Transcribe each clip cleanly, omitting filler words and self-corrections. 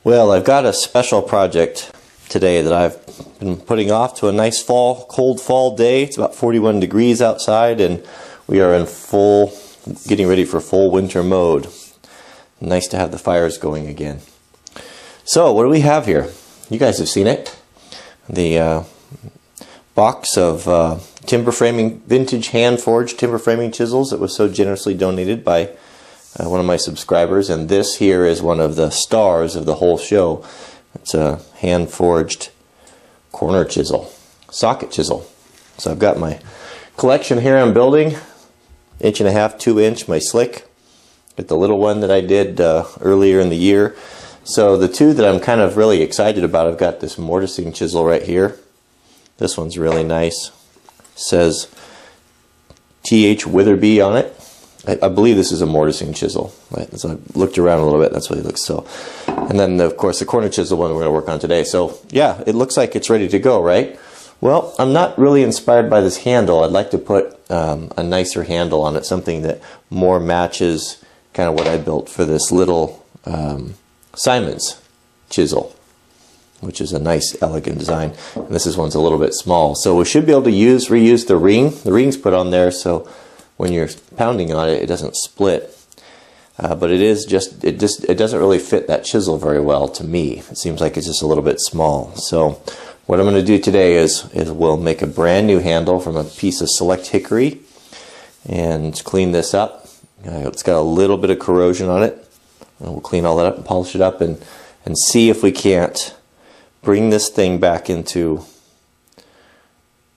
Well, I've got a special project today that I've been putting off to a nice fall, cold fall day. It's about 41 degrees outside and we are in getting ready for full winter mode. Nice to have the fires going again. So, what do we have here? You guys have seen it. The box of timber framing, vintage hand-forged timber framing chisels that was so generously donated by one of my subscribers, and this here is one of the stars of the whole show. It's a hand-forged corner chisel, socket chisel. So I've got my collection here I'm building, 1.5 inch, 2 inch, my slick. Got the little one that I did earlier in the year. So the two that I'm kind of really excited about, I've got this mortising chisel right here. This one's really nice. Says T.H. Witherby on it. I believe this is a mortising chisel. Right? So I looked around a little bit. That's what it looks so. And then, of course, the corner chisel one we're going to work on today. So, yeah, it looks like it's ready to go, right? Well, I'm not really inspired by this handle. I'd like to put a nicer handle on it, something that more matches kind of what I built for this little Simon's chisel, which is a nice, elegant design. And this one's a little bit small. So we should be able to reuse the ring. The ring's put on there so when you're pounding on it, it doesn't split. But it doesn't really fit that chisel very well to me. It seems like it's just a little bit small. So what I'm going to do today is we'll make a brand new handle from a piece of select hickory and clean this up. It's got a little bit of corrosion on it. And we'll clean all that up and polish it up and see if we can't bring this thing back into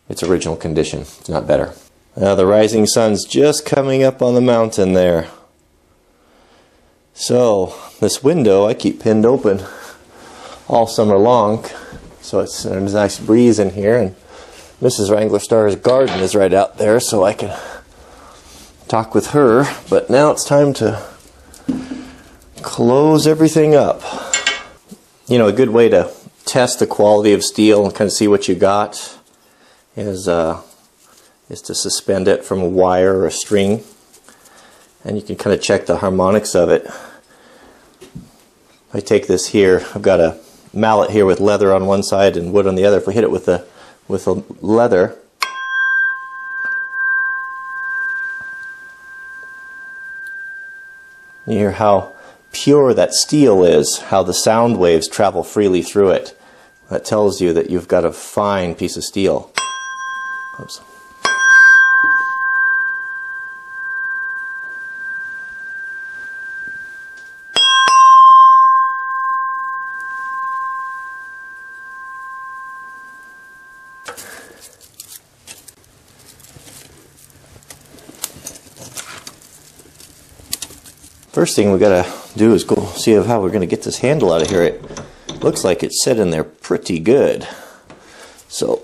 its original condition, if not better. Now the rising sun's just coming up on the mountain there. So this window I keep pinned open all summer long, so there's a nice breeze in here, and Mrs. Wranglerstar's garden is right out there, so I can talk with her. But now it's time to close everything up. You know, a good way to test the quality of steel and kind of see what you got is to suspend it from a wire or a string, and you can kind of check the harmonics of it. I take this here, I've got a mallet here with leather on one side and wood on the other. If we hit it with the leather, you hear how pure that steel is, how the sound waves travel freely through it. That tells you that you've got a fine piece of steel. Oops. First thing we gotta do is go see how we're gonna get this handle out of here. It looks like it's set in there pretty good. So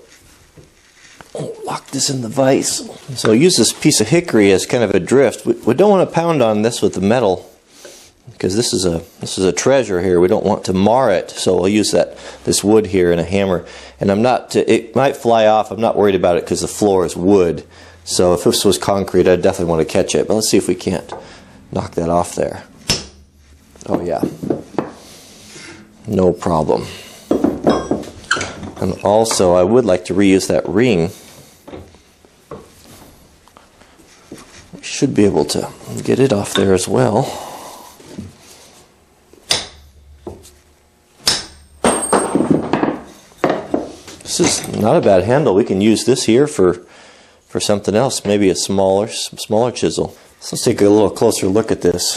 I'll lock this in the vise. So I'll use this piece of hickory as kind of a drift. We don't want to pound on this with the metal because this is a treasure here. We don't want to mar it. So I'll use this wood here and a hammer. And it might fly off. I'm not worried about it because the floor is wood. So if this was concrete, I'd definitely want to catch it. But let's see if we can't knock that off there. Oh yeah, no problem. And also I would like to reuse that ring. We should be able to get it off there as well. This is not a bad handle. We can use this here for something else, maybe a smaller chisel. So let's take a little closer look at this.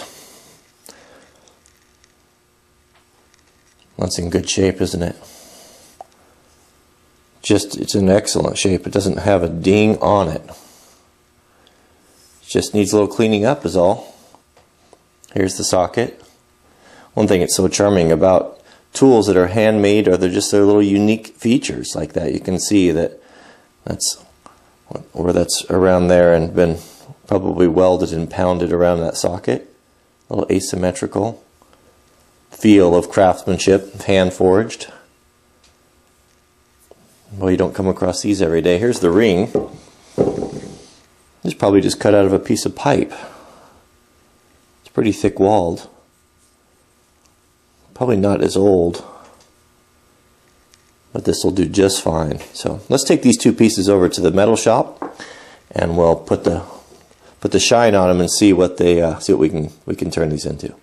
That's in good shape, isn't it? It's in excellent shape. It doesn't have a ding on it. It just needs a little cleaning up is all. Here's the socket. One thing that's so charming about tools that are handmade are they're little unique features like that. You can see that's around there and been probably welded and pounded around that socket. A little asymmetrical feel of craftsmanship, hand forged. Well, you don't come across these every day. Here's the ring. It's probably just cut out of a piece of pipe. It's pretty thick walled. Probably not as old, but this will do just fine. So let's take these two pieces over to the metal shop, and we'll put the shine on them and see what we can turn these into.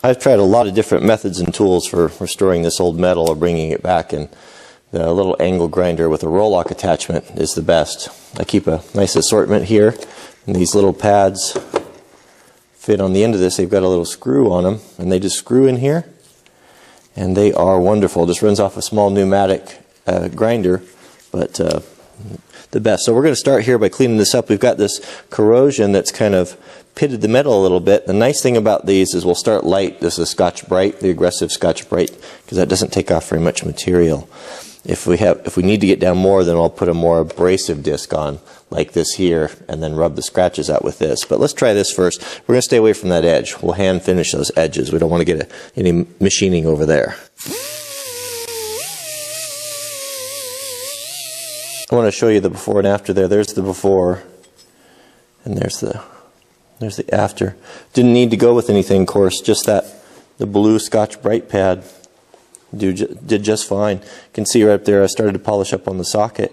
I've tried a lot of different methods and tools for restoring this old metal or bringing it back, and the little angle grinder with a roll lock attachment is the best. I keep a nice assortment here, and these little pads fit on the end of this. They've got a little screw on them, and they just screw in here, and they are wonderful. It just runs off a small pneumatic grinder, but the best. So we're going to start here by cleaning this up. We've got this corrosion that's kind of pitted the metal a little bit. The nice thing about these is we'll start light. This is Scotch-Brite, the aggressive Scotch-Brite, because that doesn't take off very much material. If we need to get down more, then I'll put a more abrasive disc on, like this here, and then rub the scratches out with this. But let's try this first. We're going to stay away from that edge. We'll hand finish those edges. We don't want to get any machining over there. I want to show you the before and after there. There's the before, and there's the after. Didn't need to go with anything, of course, just the blue Scotch-Brite pad did just fine. You can see right up there I started to polish up on the socket.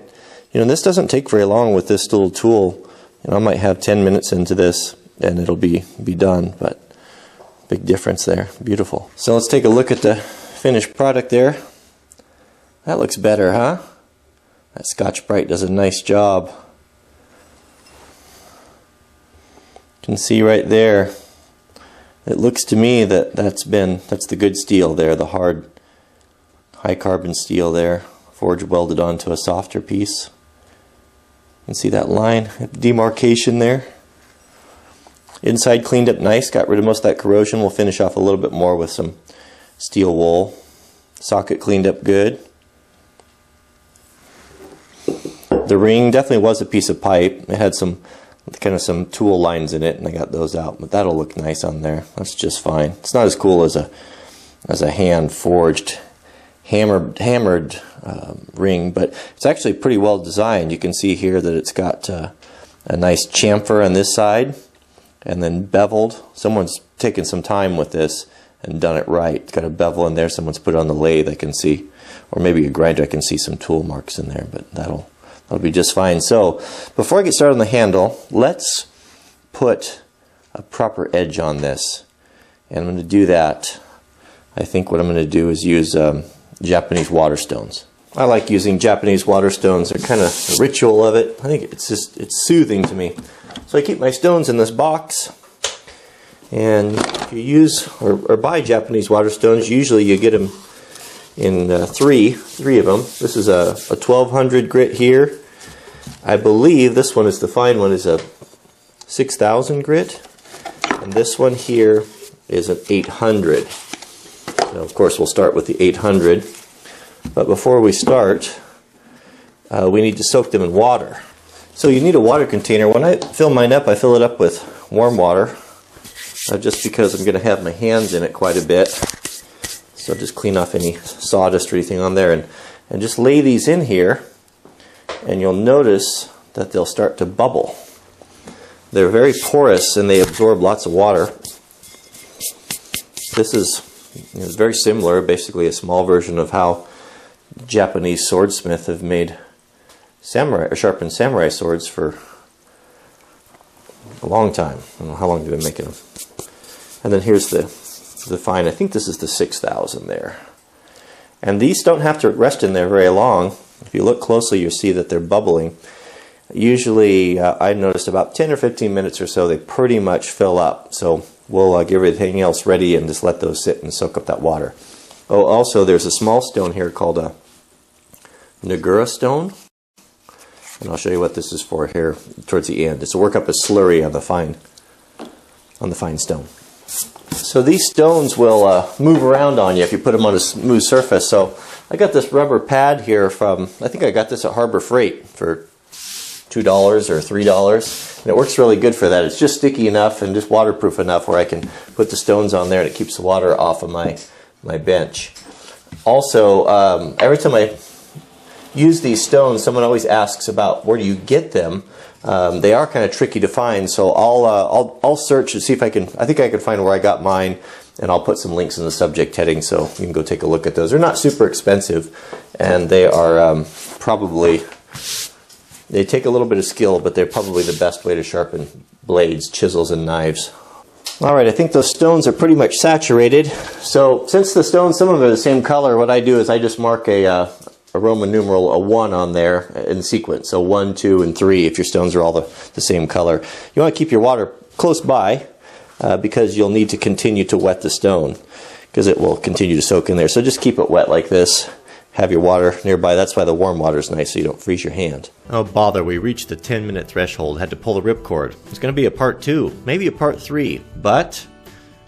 This doesn't take very long with this little tool. I might have 10 minutes into this and it'll be done, but big difference there. Beautiful. So let's take a look at the finished product there. That looks better, huh? That Scotch-Brite does a nice job. You can see right there, it looks to me that that's the good steel there, the hard high carbon steel there, forge welded onto a softer piece. You can see that line, demarcation there. Inside cleaned up nice, got rid of most of that corrosion. We'll finish off a little bit more with some steel wool. Socket cleaned up good. The ring definitely was a piece of pipe. It had some tool lines in it, and I got those out, but that'll look nice on there. That's just fine. It's not as cool as a hand forged hammered ring, but it's actually pretty well designed. You can see here that it's got a nice chamfer on this side and then beveled. Someone's taken some time with this and done it right. It's got a bevel in there. Someone's put it on the lathe, I can see, or maybe a grinder. I can see some tool marks in there, but that'll be just fine. So before I get started on the handle, let's put a proper edge on this, and I'm going to do that. I think what I'm going to do is use Japanese water stones. I like using Japanese water stones. They're kind of a ritual of it. I think it's soothing to me. So I keep my stones in this box, and if you use or buy Japanese water stones, usually you get them in three of them. This is a 1200 grit here. I believe this one is the fine one, is a 6000 grit, and this one here is an 800. Now, of course, we'll start with the 800, but before we start, we need to soak them in water. So you need a water container. When I fill mine up, I fill it up with warm water, just because I'm going to have my hands in it quite a bit. So just clean off any sawdust or anything on there, and just lay these in here, and you'll notice that they'll start to bubble. They're very porous and they absorb lots of water. This is very similar, basically a small version of how Japanese swordsmiths have made samurai or sharpened samurai swords for a long time. I don't know how long they've been making them. And then here's the fine. I think this is the 6000 there. And these don't have to rest in there very long. If you look closely, you'll see that they're bubbling. Usually, I noticed about 10 or 15 minutes or so, they pretty much fill up. So we'll get everything else ready and just let those sit and soak up that water. Oh, also, there's a small stone here called a Nagura stone. And I'll show you what this is for here towards the end. It's to work up a slurry on the fine stone. So these stones will move around on you if you put them on a smooth surface. So I got this rubber pad here from, I think I got this at Harbor Freight for $2 or $3. And it works really good for that. It's just sticky enough and just waterproof enough where I can put the stones on there and it keeps the water off of my bench. Also, every time I use these stones, someone always asks about where do you get them. They are kind of tricky to find, so I'll search to see if I can. I think I could find where I got mine, and I'll put some links in the subject heading so you can go take a look at those. They're not super expensive, and they are probably, they take a little bit of skill, but they're probably the best way to sharpen blades, chisels, and knives. Alright, I think those stones are pretty much saturated. So since the stones, some of them are the same color, what I do is I just mark a Roman numeral, a 1 on there in sequence. So 1, 2, and 3 if your stones are all the same color. You want to keep your water close by because you'll need to continue to wet the stone because it will continue to soak in there. So just keep it wet like this. Have your water nearby. That's why the warm water is nice so you don't freeze your hand. Oh bother, we reached the 10-minute threshold. Had to pull the ripcord. It's going to be a part 2, maybe a part 3, but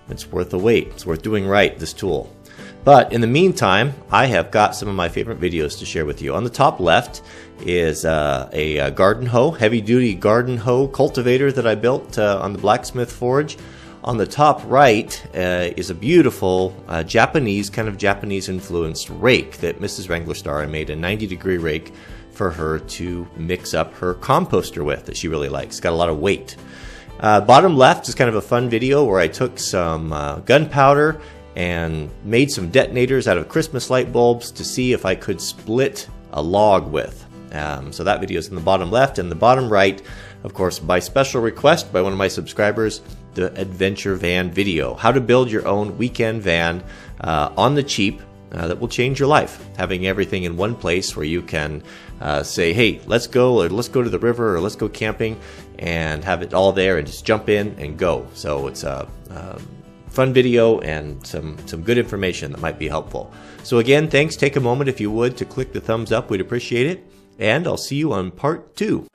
it's worth the wait. It's worth doing right, this tool. But in the meantime, I have got some of my favorite videos to share with you. On the top left is a garden hoe, heavy-duty garden hoe cultivator that I built on the blacksmith forge. On the top right is a beautiful Japanese, kind of Japanese-influenced rake that Mrs. Wranglerstar, I made a 90-degree rake for her to mix up her composter with that she really likes. It's got a lot of weight. Bottom left is kind of a fun video where I took some gunpowder and made some detonators out of Christmas light bulbs to see if I could split a log with. So that video is in the bottom left, and the bottom right, of course, by special request by one of my subscribers, the adventure van video. How to build your own weekend van on the cheap that will change your life. Having everything in one place where you can say, hey, let's go, or let's go to the river, or let's go camping, and have it all there and just jump in and go. So it's a fun video and some good information that might be helpful. So again, thanks. Take a moment if you would to click the thumbs up. We'd appreciate it. And I'll see you on part 2.